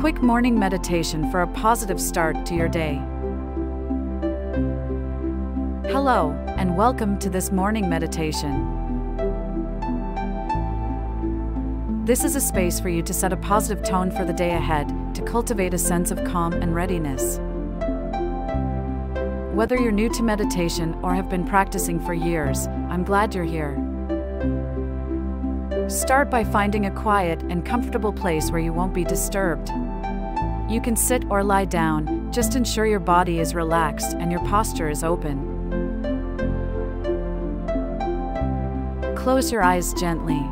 quick morning meditation for a positive start to your day. Hello, and welcome to this morning meditation. This is a space for you to set a positive tone for the day ahead, to cultivate a sense of calm and readiness. Whether you're new to meditation or have been practicing for years, I'm glad you're here. Start by finding a quiet and comfortable place where you won't be disturbed. You can sit or lie down, just ensure your body is relaxed and your posture is open. Close your eyes gently.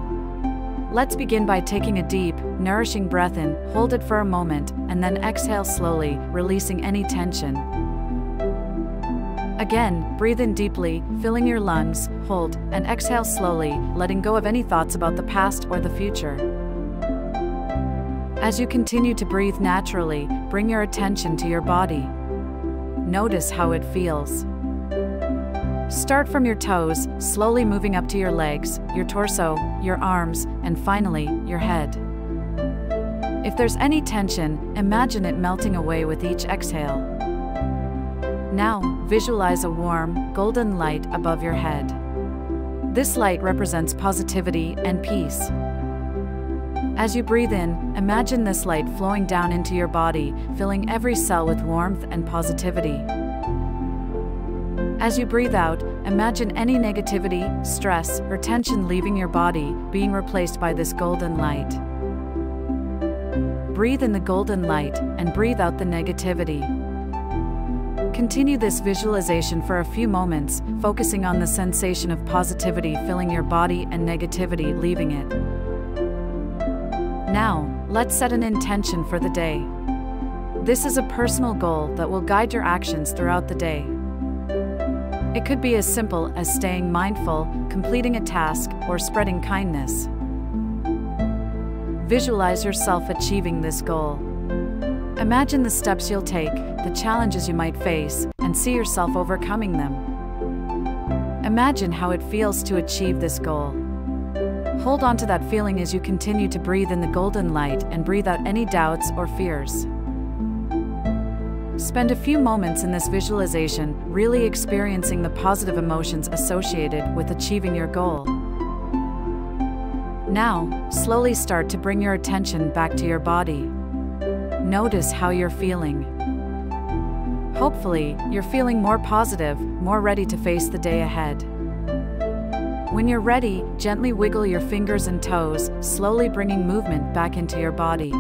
Let's begin by taking a deep, nourishing breath in, hold it for a moment, and then exhale slowly, releasing any tension. Again, breathe in deeply, filling your lungs, hold, and exhale slowly, letting go of any thoughts about the past or the future. As you continue to breathe naturally, bring your attention to your body. Notice how it feels. Start from your toes, slowly moving up to your legs, your torso, your arms, and finally, your head. If there's any tension, imagine it melting away with each exhale. Now, visualize a warm, golden light above your head. This light represents positivity and peace. As you breathe in, imagine this light flowing down into your body, filling every cell with warmth and positivity. As you breathe out, imagine any negativity, stress, or tension leaving your body, being replaced by this golden light. Breathe in the golden light and breathe out the negativity. Continue this visualization for a few moments, focusing on the sensation of positivity filling your body and negativity leaving it. Now, let's set an intention for the day. This is a personal goal that will guide your actions throughout the day. It could be as simple as staying mindful, completing a task, or spreading kindness. Visualize yourself achieving this goal. Imagine the steps you'll take, the challenges you might face, and see yourself overcoming them. Imagine how it feels to achieve this goal. Hold on to that feeling as you continue to breathe in the golden light and breathe out any doubts or fears. Spend a few moments in this visualization, really experiencing the positive emotions associated with achieving your goal. Now, slowly start to bring your attention back to your body. Notice how you're feeling. Hopefully, you're feeling more positive, more ready to face the day ahead. When you're ready, gently wiggle your fingers and toes, slowly bringing movement back into your body.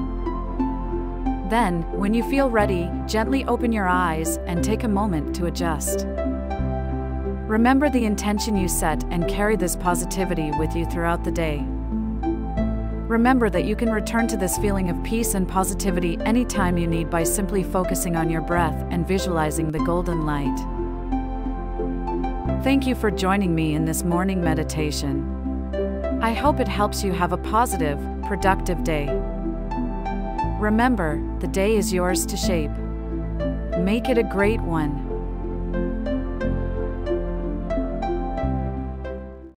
Then, when you feel ready, gently open your eyes and take a moment to adjust. Remember the intention you set and carry this positivity with you throughout the day. Remember that you can return to this feeling of peace and positivity anytime you need by simply focusing on your breath and visualizing the golden light. Thank you for joining me in this morning meditation. I hope it helps you have a positive, productive day. Remember, the day is yours to shape. Make it a great one.